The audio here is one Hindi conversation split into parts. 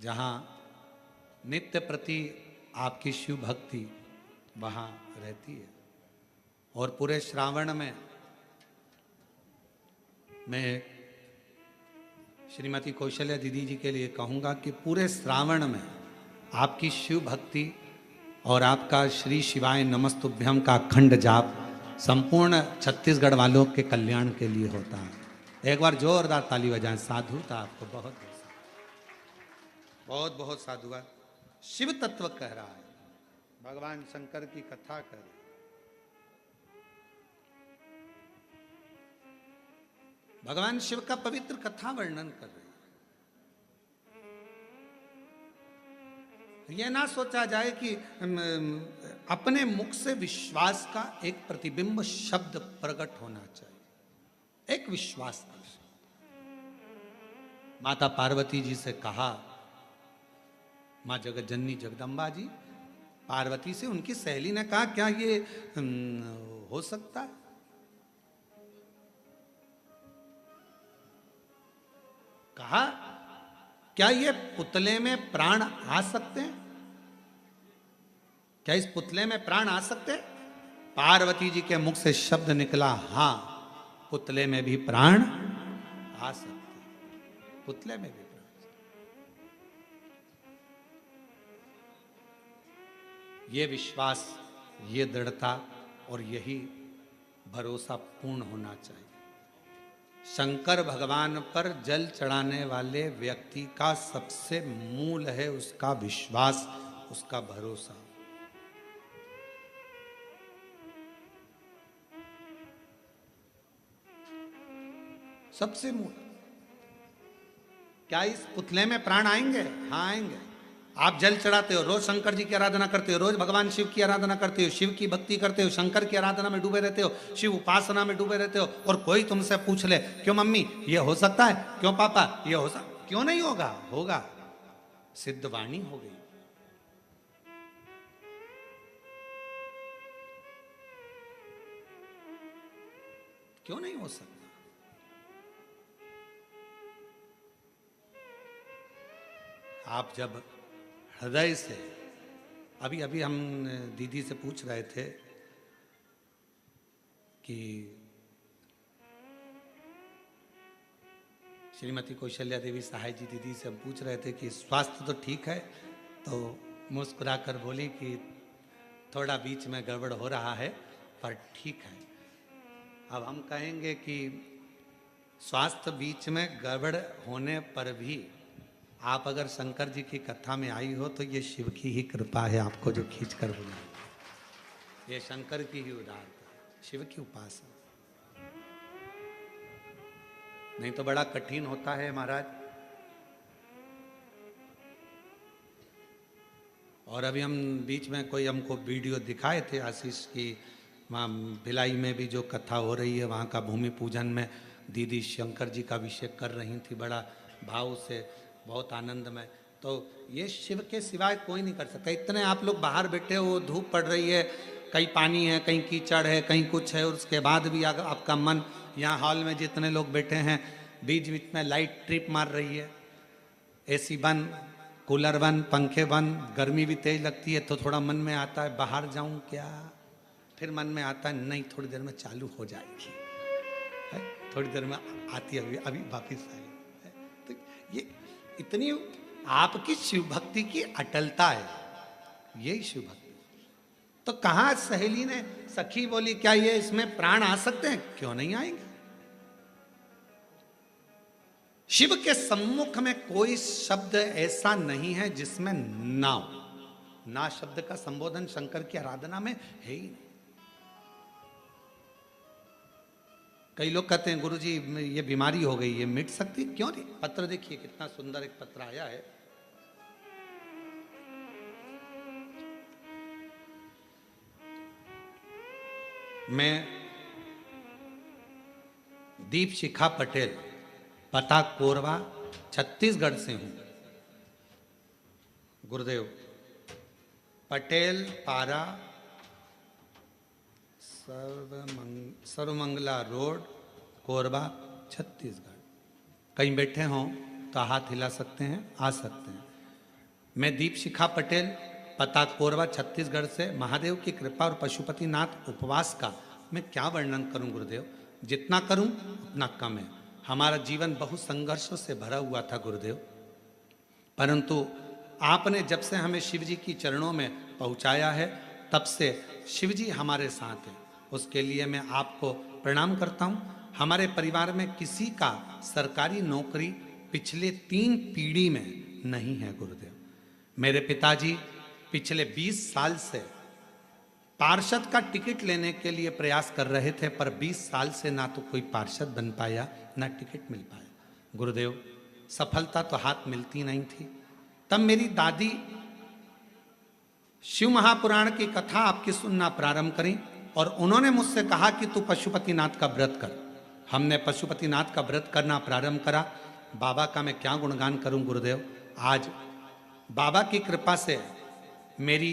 जहाँ नित्य प्रति आपकी शिव भक्ति वहाँ रहती है। और पूरे श्रावण में मैं श्रीमती कौशल्या दीदी जी के लिए कहूँगा कि पूरे श्रावण में आपकी शिव भक्ति और आपका श्री शिवाय नमस्तुभ्यम का अखंड जाप संपूर्ण छत्तीसगढ़ वालों के कल्याण के लिए होता है। एक बार जोरदार ताली बजाएं। साधुता आपको बहुत बहुत बहुत साधुवाद। शिव तत्व कह रहा है, भगवान शंकर की कथा कर रही है। भगवान शिव का पवित्र कथा वर्णन कर रहे हैं। यह ना सोचा जाए कि अपने मुख से विश्वास का एक प्रतिबिंब शब्द प्रकट होना चाहिए, एक विश्वास का। माता पार्वती जी से कहा, माँ जगत जननी जगदम्बा जी पार्वती से, उनकी सहेली ने कहा क्या ये हो सकता है? कहा क्या ये पुतले में प्राण आ सकते हैं? क्या इस पुतले में प्राण आ सकते हैं? पार्वती जी के मुख से शब्द निकला, हां पुतले में भी प्राण आ सकते हैं, पुतले में भी प्राण। ये विश्वास, ये दृढ़ता और यही भरोसा पूर्ण होना चाहिए। शंकर भगवान पर जल चढ़ाने वाले व्यक्ति का सबसे मूल है उसका विश्वास, उसका भरोसा। सबसे मूल। क्या इस पुतले में प्राण आएंगे? हाँ आएंगे। आप जल चढ़ाते हो, रोज शंकर जी की आराधना करते हो, रोज भगवान शिव की आराधना करते हो, शिव की भक्ति करते हो, शंकर की आराधना में डूबे रहते हो, शिव उपासना में डूबे रहते हो, और कोई तुमसे पूछ ले क्यों मम्मी ये हो सकता है, क्यों पापा ये हो सकता, क्यों नहीं होगा? होगा। सिद्ध वाणी हो गई। क्यों नहीं हो सकता? आप जब हृदय से, अभी हम दीदी से पूछ रहे थे कि श्रीमती कौशल्या देवी सहाय जी दीदी से हम पूछ रहे थे कि स्वास्थ्य तो ठीक है, तो मुस्कुराकर बोली कि थोड़ा बीच में गड़बड़ हो रहा है पर ठीक है। अब हम कहेंगे कि स्वास्थ्य बीच में गड़बड़ होने पर भी आप अगर शंकर जी की कथा में आई हो तो ये शिव की ही कृपा है आपको जो खींच कर बुलाई। ये शंकर की ही उदारता, शिव की उपासना। नहीं तो बड़ा कठिन होता है महाराज। और अभी हम बीच में कोई हमको वीडियो दिखाए थे आशीष की, वहाँ भिलाई में भी जो कथा हो रही है, वहाँ का भूमि पूजन में दीदी शंकर जी का अभिषेक कर रही थी बड़ा भाव से, बहुत आनंद में। तो ये शिव के सिवाय कोई नहीं कर सकता। इतने आप लोग बाहर बैठे हो, धूप पड़ रही है, कहीं पानी है, कहीं कीचड़ है, कहीं कुछ है, और उसके बाद भी आपका मन, यहाँ हॉल में जितने लोग बैठे हैं, बीच बीच में लाइट ट्रिप मार रही है, एसी बंद, कूलर बंद, पंखे बंद, गर्मी भी तेज लगती है, तो थोड़ा मन में आता है बाहर जाऊं क्या? फिर मन में आता है नहीं थोड़ी देर में चालू हो जाएगी, है? थोड़ी देर में आती है, अभी वापिस आई। तो ये इतनी आपकी शिव भक्ति की अटलता है, यही शिव भक्ति। तो कहा सहेली ने, सखी बोली क्या ये इसमें प्राण आ सकते हैं? क्यों नहीं आएंगे? शिव के सम्मुख में कोई शब्द ऐसा नहीं है जिसमें ना हो। ना शब्द का संबोधन शंकर की आराधना में है ही नहीं। कई लोग कहते हैं गुरुजी ये बीमारी हो गई, ये मिट सकती? क्यों नहीं? पत्र देखिए कितना सुंदर एक पत्र आया है। मैं दीप शिखा पटेल, पता कोरबा, छत्तीसगढ़ से हूं। गुरुदेव, पटेल पारा, सर्वमंगला रोड, कोरबा, छत्तीसगढ़। कहीं बैठे हों तो हाथ हिला सकते हैं, आ सकते हैं। मैं दीपशिखा पटेल, पता कोरबा छत्तीसगढ़ से। महादेव की कृपा और पशुपतिनाथ उपवास का मैं क्या वर्णन करूं गुरुदेव, जितना करूं उतना कम है। हमारा जीवन बहुत संघर्षों से भरा हुआ था गुरुदेव, परंतु आपने जब से हमें शिव जी की चरणों में पहुंचाया है तब से शिव जी हमारे साथ हैं। उसके लिए मैं आपको प्रणाम करता हूं। हमारे परिवार में किसी का सरकारी नौकरी पिछले 3 पीढ़ी में नहीं है गुरुदेव। मेरे पिताजी पिछले 20 साल से पार्षद का टिकट लेने के लिए प्रयास कर रहे थे, पर 20 साल से ना तो कोई पार्षद बन पाया ना टिकट मिल पाया गुरुदेव। सफलता तो हाथ मिलती नहीं थी। तब मेरी दादी शिव महापुराण की कथा आपकी सुनना प्रारंभ करी और उन्होंने मुझसे कहा कि तू पशुपतिनाथ का व्रत कर। हमने पशुपतिनाथ का व्रत करना प्रारंभ करा। बाबा का मैं क्या गुणगान करूं गुरुदेव। आज बाबा की कृपा से मेरी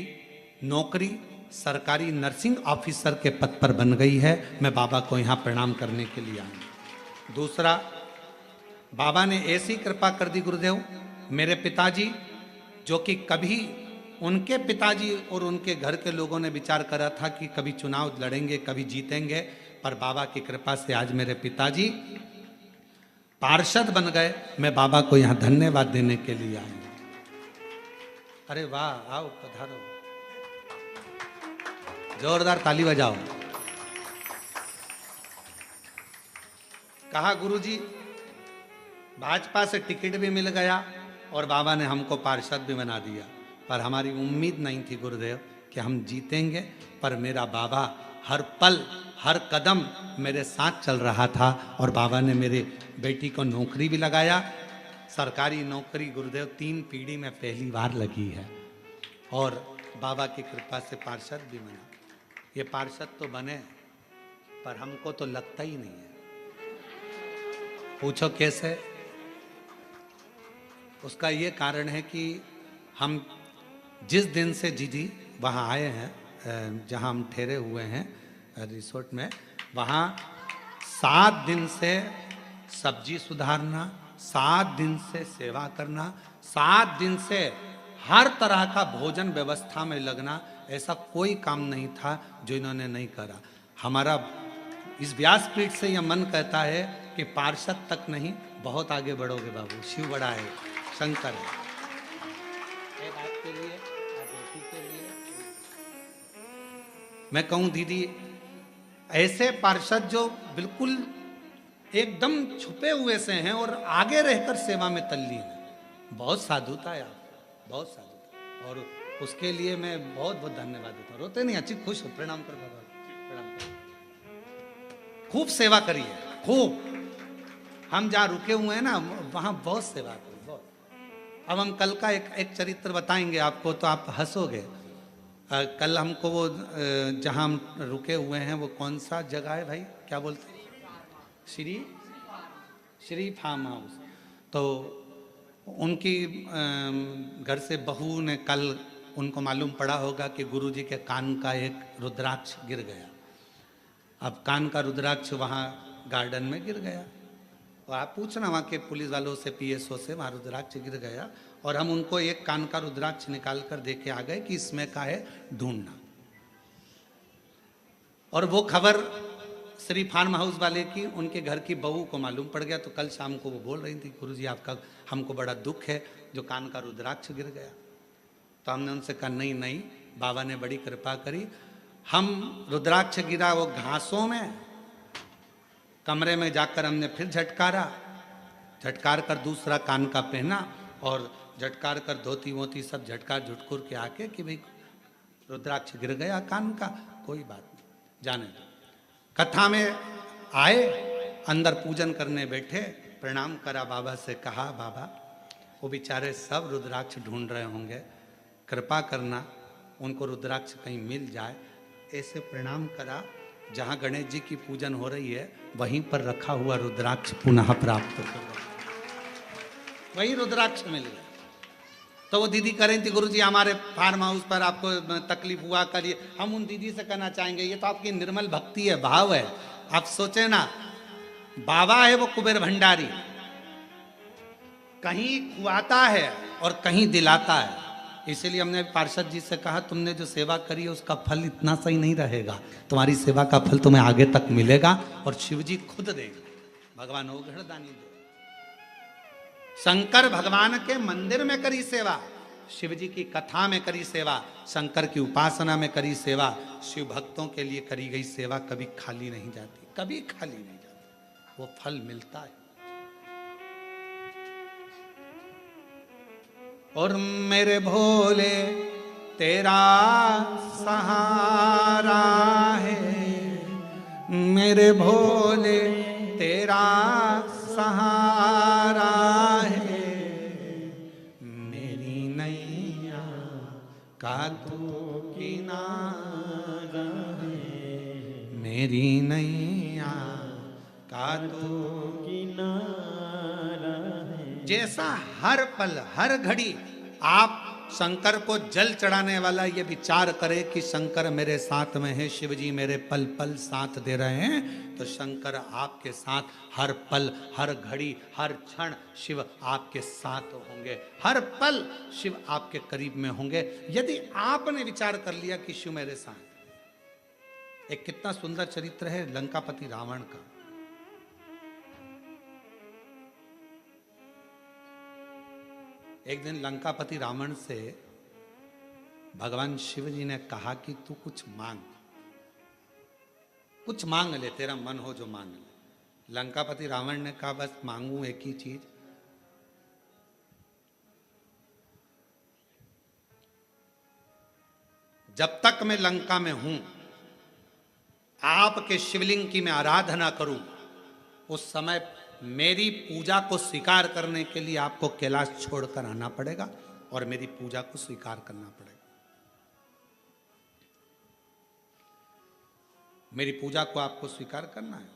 नौकरी सरकारी नर्सिंग ऑफिसर के पद पर बन गई है। मैं बाबा को यहाँ प्रणाम करने के लिए आया। दूसरा, बाबा ने ऐसी कृपा कर दी गुरुदेव, मेरे पिताजी जो कि कभी उनके पिताजी और उनके घर के लोगों ने विचार करा था कि कभी चुनाव लड़ेंगे, कभी जीतेंगे, पर बाबा की कृपा से आज मेरे पिताजी पार्षद बन गए। मैं बाबा को यहाँ धन्यवाद देने के लिए आया। अरे वाह, आओ पधारो, जोरदार ताली बजाओ। कहा गुरुजी भाजपा से टिकट भी मिल गया और बाबा ने हमको पार्षद भी बना दिया, पर हमारी उम्मीद नहीं थी गुरुदेव कि हम जीतेंगे। पर मेरा बाबा हर पल हर कदम मेरे साथ चल रहा था और बाबा ने मेरे बेटी को नौकरी भी लगाया। सरकारी नौकरी गुरुदेव 3 पीढ़ी में पहली बार लगी है और बाबा की कृपा से पार्षद भी बना। ये पार्षद तो बने पर हमको तो लगता ही नहीं है। पूछो कैसे? उसका ये कारण है कि हम जिस दिन से जी वहाँ आए हैं, जहाँ हम ठहरे हुए हैं रिसोर्ट में, वहाँ 7 दिन से सब्जी सुधारना, 7 दिन से सेवा करना, 7 दिन से हर तरह का भोजन व्यवस्था में लगना, ऐसा कोई काम नहीं था जो इन्होंने नहीं करा। हमारा इस व्यासपीठ से यह मन कहता है कि पार्षद तक नहीं, बहुत आगे बढ़ोगे बाबू। शिव बड़ा है, शंकर है। एक आपके लिए, बेटी के लिए मैं कहूँ दीदी, ऐसे पार्षद जो बिल्कुल एकदम छुपे हुए से हैं और आगे रहकर सेवा में तल्लीन है, बहुत साधुता है आप, बहुत साधुता। और उसके लिए मैं बहुत बहुत धन्यवाद देता हूँ। रोते नहीं, अच्छी खुश हो। प्रणाम कर बाबा, प्रणाम कर। खूब सेवा करिए, खूब। हम जहाँ रुके हुए हैं ना वहाँ बहुत सेवा करिए, बहुत। अब हम कल का एक चरित्र बताएंगे आपको तो आप हंसोगे। कल हमको वो जहाँ हम रुके हुए हैं वो कौन सा जगह है भाई, क्या बोलते हैं? Shri farm house. तो उनकी घर से बहू ने कल, उनको मालूम पड़ा होगा कि गुरुजी के कान का एक रुद्राक्ष गिर गया। अब कान का रुद्राक्ष वहाँ गार्डन में गिर गया और आप पूछना वहाँ के पुलिस वालों से, पीएसओ से, वहाँ रुद्राक्ष गिर गया और हम उनको एक कान का रुद्राक्ष निकाल कर दे के आ गए कि इसमें का है ढूंढना। और वो खबर श्री फार्म हाउस वाले की उनके घर की बहू को मालूम पड़ गया। तो कल शाम को वो बोल रही थी, गुरुजी आपका, हमको बड़ा दुख है जो कान का रुद्राक्ष गिर गया। तो हमने उनसे कहा नहीं नहीं, बाबा ने बड़ी कृपा करी। हम रुद्राक्ष गिरा वो घासों में, कमरे में जाकर हमने फिर झटकार कर दूसरा कान का पहना और झटकार कर धोती वोती सब झटकार झुटकुर के आके कि भाई रुद्राक्ष गिर गया कान का, कोई बात नहीं, जाने दो। कथा में आए, अंदर पूजन करने बैठे, प्रणाम करा बाबा से, कहा बाबा वो बेचारे सब रुद्राक्ष ढूंढ रहे होंगे, कृपा करना उनको रुद्राक्ष कहीं मिल जाए। ऐसे प्रणाम करा, जहाँ गणेश जी की पूजन हो रही है वहीं पर रखा हुआ रुद्राक्ष पुनः प्राप्त हो गया, वही रुद्राक्ष मिल गया। तो वो दीदी कह रही थी गुरुजी हमारे फार्म हाउस पर आपको तकलीफ हुआ, करिए। हम उन दीदी से कहना चाहेंगे ये तो आपकी निर्मल भक्ति है, भाव है। आप सोचे ना, बाबा है वो कुबेर भंडारी, कहीं खुआता है और कहीं दिलाता है। इसीलिए हमने पार्षद जी से कहा तुमने जो सेवा करी है उसका फल इतना सही नहीं रहेगा, तुम्हारी सेवा का फल तुम्हें आगे तक मिलेगा और शिव जी खुद देंगे। भगवान ओघड़दानी दो। शंकर भगवान के मंदिर में करी सेवा, शिव जी की कथा में करी सेवा, शंकर की उपासना में करी सेवा, शिव भक्तों के लिए करी गई सेवा कभी खाली नहीं जाती, कभी खाली नहीं जाती, वो फल मिलता है। और मेरे भोले तेरा सहारा है, मेरे भोले तेरा सहारा है, मेरी नैया का तू किनारा है, मेरी नैया का तू किनारा है। जैसा हर पल हर घड़ी आप शंकर को जल चढ़ाने वाला ये विचार करे कि शंकर मेरे साथ में है, शिव जी मेरे पल पल साथ दे रहे हैं, तो शंकर आपके साथ हर पल हर घड़ी हर क्षण शिव आपके साथ होंगे, हर पल शिव आपके करीब में होंगे यदि आपने विचार कर लिया कि शिव मेरे साथ। एक कितना सुंदर चरित्र है लंकापति रावण का। एक दिन लंकापति रावण से भगवान शिव जी ने कहा कि तू कुछ मांग ले, तेरा मन हो जो मांग ले। लंकापति रावण ने कहा बस मांगू एक ही चीज, जब तक मैं लंका में हूं आपके शिवलिंग की मैं आराधना करूं, उस समय मेरी पूजा को स्वीकार करने के लिए आपको कैलाश छोड़कर आना पड़ेगा और मेरी पूजा को स्वीकार करना पड़ेगा। मेरी पूजा को आपको स्वीकार करना है।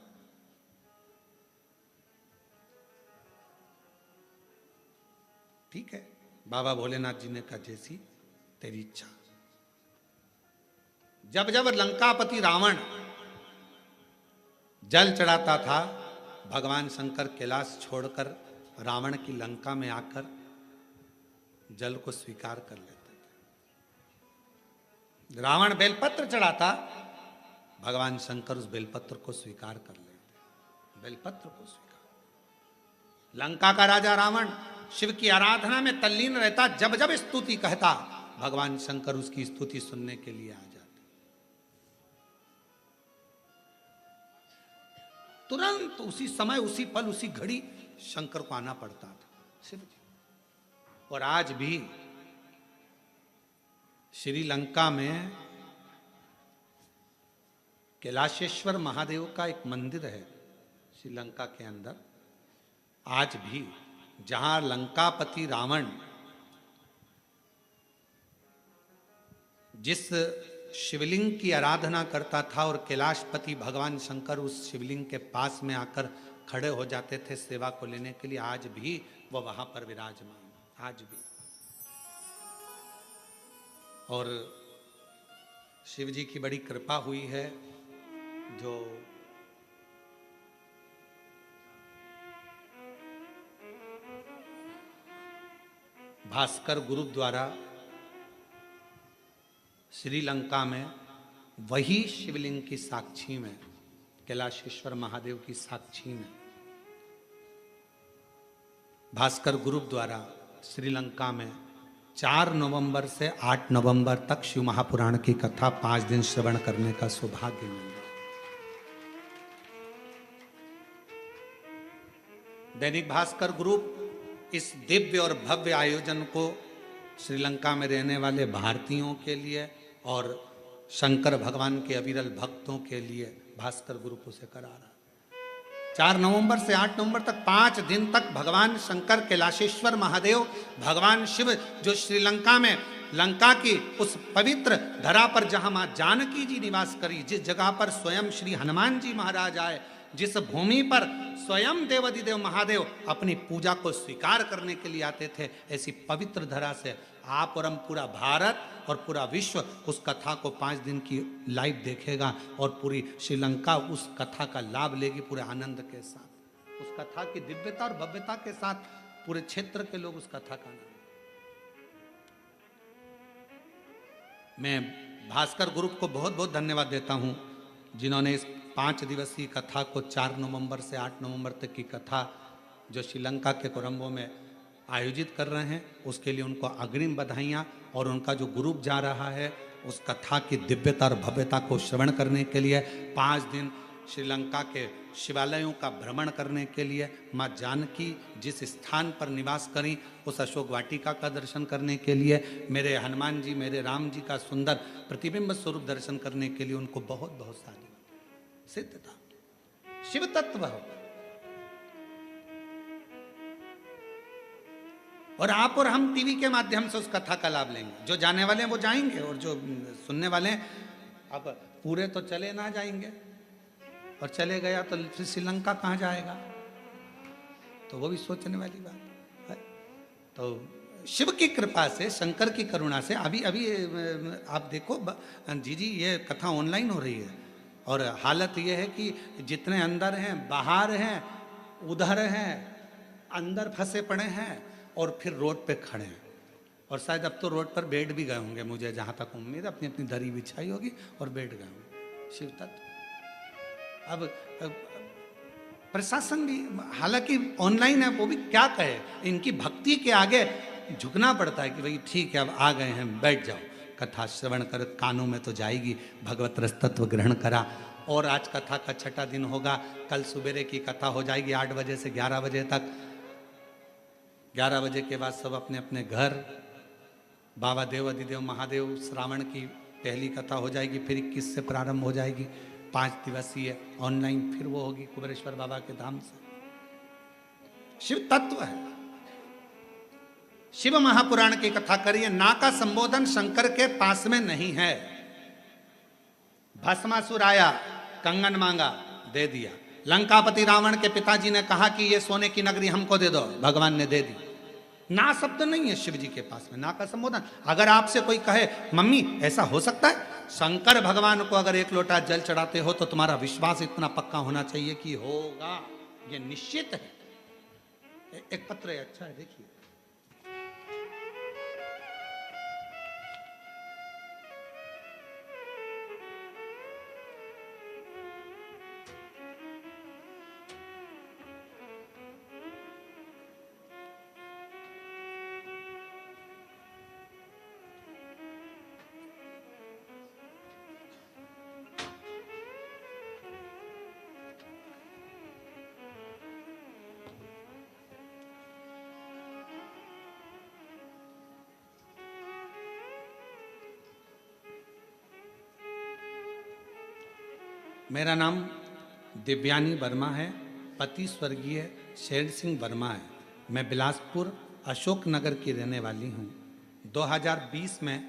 ठीक है, बाबा भोलेनाथ जी ने कहा जैसी तेरी इच्छा। जब जब लंकापति रावण जल चढ़ाता था, भगवान शंकर कैलाश छोड़कर रावण की लंका में आकर जल को स्वीकार कर लेते थे। रावण बेलपत्र चढ़ाता, भगवान शंकर उस बेलपत्र को स्वीकार कर लेते, बेलपत्र को स्वीकार। लंका का राजा रावण शिव की आराधना में तल्लीन रहता, जब जब स्तुति कहता भगवान शंकर उसकी स्तुति सुनने के लिए आ जाते। तुरंत उसी समय उसी पल उसी घड़ी शंकर को आना पड़ता था शिव जी। और आज भी श्रीलंका में कैलाशेश्वर महादेव का एक मंदिर है श्रीलंका के अंदर। आज भी जहां लंकापति रावण जिस शिवलिंग की आराधना करता था और कैलाशपति भगवान शंकर उस शिवलिंग के पास में आकर खड़े हो जाते थे सेवा को लेने के लिए, आज भी वो वहां पर विराजमान, आज भी। और शिव जी की बड़ी कृपा हुई है, जो भास्कर ग्रुप द्वारा श्रीलंका में वही शिवलिंग की साक्षी में, कैलाशेश्वर महादेव की साक्षी में, भास्कर ग्रुप द्वारा श्रीलंका में 4 नवंबर से 8 नवंबर तक शिव महापुराण की कथा 5 दिन श्रवण करने का सौभाग्य मिल रहा। दैनिक भास्कर ग्रुप इस दिव्य और भव्य आयोजन को श्रीलंका में रहने वाले भारतीयों के लिए और शंकर भगवान के अविरल भक्तों के लिए भास्कर ग्रुप उसे करा रहा। 4 नवंबर से 8 नवंबर तक 5 दिन तक भगवान शंकर कैलाशेश्वर महादेव, भगवान शिव जो श्रीलंका में लंका की उस पवित्र धरा पर जहां मां जानकी जी निवास करी, जिस जगह पर स्वयं श्री हनुमान जी महाराज आए, जिस भूमि पर स्वयं देवाधिदेव महादेव अपनी पूजा को स्वीकार करने के लिए आते थे, ऐसी पवित्र धरा से आप और हम पूरा भारत और पूरा विश्व उस कथा को 5 दिन की लाइव देखेगा और पूरी श्रीलंका उस कथा का लाभ लेगी पूरे आनंद के साथ। उस कथा की दिव्यता और भव्यता के साथ पूरे क्षेत्र के लोग उस कथा का आनंद। मैं भास्कर ग्रुप को बहुत बहुत धन्यवाद देता हूँ, जिन्होंने इस 5 दिवसीय कथा को 4 नवंबर से 8 नवंबर तक की कथा जो श्रीलंका के कोलंबो में आयोजित कर रहे हैं, उसके लिए उनको अग्रिम बधाइयाँ। और उनका जो ग्रुप जा रहा है उस कथा की दिव्यता और भव्यता को श्रवण करने के लिए 5 दिन श्रीलंका के शिवालयों का भ्रमण करने के लिए, माँ जानकी जिस स्थान पर निवास करी उस अशोक वाटिका का दर्शन करने के लिए, मेरे हनुमान जी मेरे राम जी का सुंदर प्रतिबिंब स्वरूप दर्शन करने के लिए उनको बहुत बहुत सारी सिद्धता। शिव तत्व हो। और आप और हम टीवी के माध्यम से उस कथा का लाभ लेंगे। जो जाने वाले हैं वो जाएंगे, और जो सुनने वाले हैं, अब पूरे तो चले ना जाएंगे, और चले गया तो फिर श्रीलंका कहाँ जाएगा, तो वो भी सोचने वाली बात है। तो शिव की कृपा से, शंकर की करुणा से अभी अभी आप देखो जी ये कथा ऑनलाइन हो रही है, और हालत ये है कि जितने अंदर हैं बाहर हैं उधर हैं, अंदर फंसे पड़े हैं और फिर रोड पे खड़े हैं, और शायद अब तो रोड पर बैठ भी गए होंगे, मुझे जहाँ तक उम्मीद है, अपनी अपनी दरी बिछाई होगी और बैठ गए होंगे। शिव तत्व। अब प्रशासन भी हालांकि ऑनलाइन है, वो भी क्या कहे, इनकी भक्ति के आगे झुकना पड़ता है कि भाई ठीक है अब आ गए हैं बैठ जाओ, कथा श्रवण कर, कानों में तो जाएगी, भगवत रस तत्व ग्रहण करा। और आज कथा का 6ठा दिन होगा, कल सुबेरे की कथा हो जाएगी 8 बजे से 11 बजे तक। 11 बजे के बाद सब अपने अपने घर, बाबा देव अधिदेव महादेव श्रावण की पहली कथा हो जाएगी, फिर 21 से प्रारंभ हो जाएगी 5 दिवसीय ऑनलाइन, फिर वो होगी कुबेरेश्वर बाबा के धाम से। शिव तत्व है। शिव महापुराण की कथा करिए, ना का संबोधन शंकर के पास में नहीं है। भस्मासुर आया, कंगन मांगा, दे दिया। लंकापति रावण के पिताजी ने कहा कि ये सोने की नगरी हमको दे दो, भगवान ने दे दी। ना शब्द नहीं है शिव जी के पास में, ना का संबोधन। अगर आपसे कोई कहे मम्मी ऐसा हो सकता है, शंकर भगवान को अगर 1 लोटा जल चढ़ाते हो तो तुम्हारा विश्वास इतना पक्का होना चाहिए कि होगा, ये निश्चित है। एक पत्र है, अच्छा है, देखिए। मेरा नाम दिव्यानी वर्मा है, पति स्वर्गीय शेर सिंह वर्मा है। मैं बिलासपुर अशोक नगर की रहने वाली हूँ। 2020 में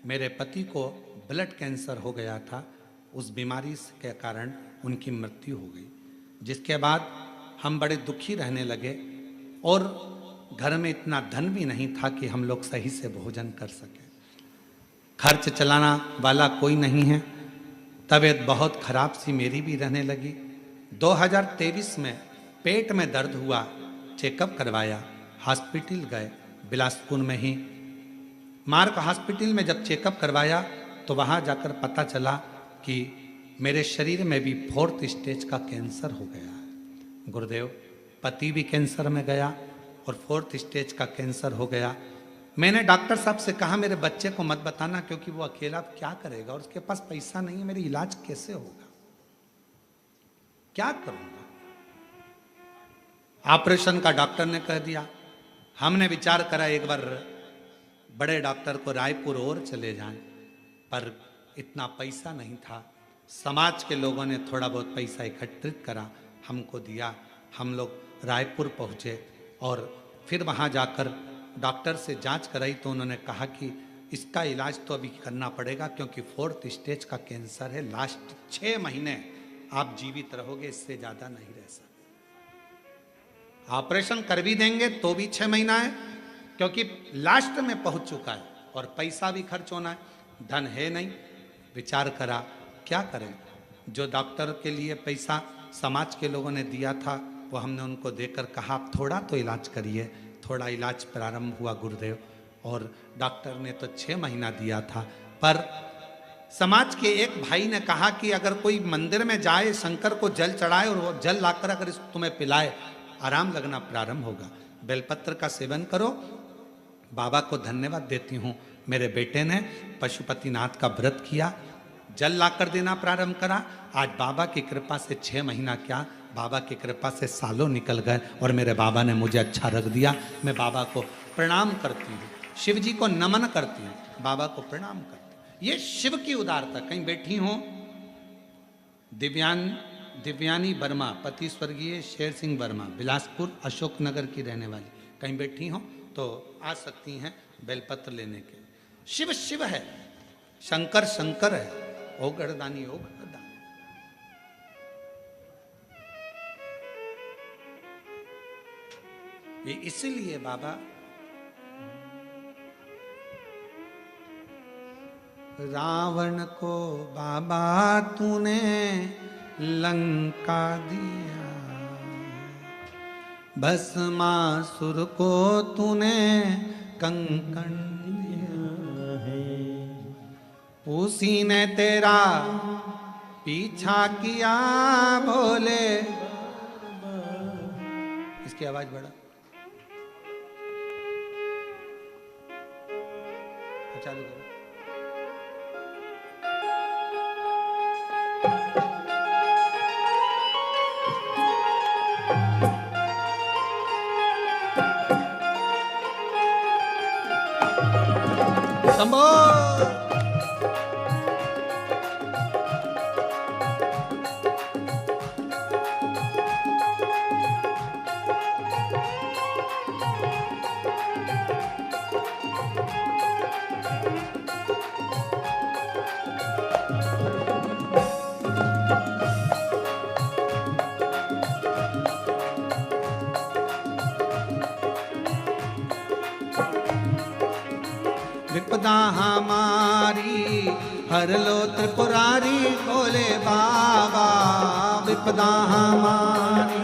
मेरे पति को ब्लड कैंसर हो गया था, उस बीमारी के कारण उनकी मृत्यु हो गई, जिसके बाद हम बड़े दुखी रहने लगे और घर में इतना धन भी नहीं था कि हम लोग सही से भोजन कर सकें। खर्च चलाना वाला कोई नहीं है। तबीयत बहुत खराब सी मेरी भी रहने लगी। 2023 में पेट में दर्द हुआ, चेकअप करवाया, हॉस्पिटल गए बिलासपुर में ही। मार्क हॉस्पिटल में जब चेकअप करवाया तो वहाँ जाकर पता चला कि मेरे शरीर में भी 4th स्टेज का कैंसर हो गया है। गुरुदेव, पति भी कैंसर में गया और 4th स्टेज का कैंसर हो गया। मैंने डॉक्टर साहब से कहा मेरे बच्चे को मत बताना, क्योंकि वो अकेला क्या करेगा और उसके पास पैसा नहीं है, मेरी इलाज कैसे होगा, क्या करूंगा। ऑपरेशन का डॉक्टर ने कह दिया। हमने विचार करा एक बार बड़े डॉक्टर को रायपुर और चले जाएं, पर इतना पैसा नहीं था। समाज के लोगों ने थोड़ा बहुत पैसा एकत्रित करा, हमको दिया। हम लोग रायपुर पहुंचे और फिर वहां जाकर डॉक्टर से जांच कराई तो उन्होंने कहा कि इसका इलाज तो अभी करना पड़ेगा, क्योंकि 4th स्टेज का कैंसर है, लास्ट 6 महीने आप जीवित रहोगे, इससे ज़्यादा नहीं रह सकते। ऑपरेशन कर भी देंगे तो भी 6 महीना है, क्योंकि लास्ट में पहुंच चुका है और पैसा भी खर्च होना है, धन है नहीं। विचार करा क्या करें। जो डॉक्टर के लिए पैसा समाज के लोगों ने दिया था वो हमने उनको देकर कहा आप थोड़ा तो इलाज करिए। थोड़ा इलाज प्रारंभ हुआ गुरुदेव, और डॉक्टर ने तो 6 महीना दिया था, पर समाज के एक भाई ने कहा कि अगर कोई मंदिर में जाए, शंकर को जल चढ़ाए और वो जल लाकर अगर इस तुम्हें पिलाए, आराम लगना प्रारंभ होगा। बेलपत्र का सेवन करो। बाबा को धन्यवाद देती हूँ, मेरे बेटे ने पशुपतिनाथ का व्रत किया, जल लाकर देना प्रारंभ करा। आज बाबा की कृपा से 6 महीना क्या, बाबा की कृपा से सालों निकल गए और मेरे बाबा ने मुझे अच्छा रख दिया। मैं बाबा को प्रणाम करती हूँ, शिव जी को नमन करती हूँ, बाबा को प्रणाम करती हूँ। ये शिव की उदारता। कहीं बैठी हो दिव्यानी वर्मा, पति स्वर्गीय शेर सिंह वर्मा, बिलासपुर अशोकनगर की रहने वाली, कहीं बैठी हो तो आ सकती हैं बेलपत्र लेने के। शिव शिव है, शंकर शंकर है, ओ गणदानी ओ गणदानी। ये इसीलिए बाबा रावण को बाबा तूने लंका दिया, भस्मासुर को तूने कंकण दिया है, उसी ने तेरा पीछा किया भोले। इसकी आवाज बढ़ा, चालू करो। शंभो विपदा हमारी हर लो त्रिपुरारी, बोले बाबा विपदा हमारी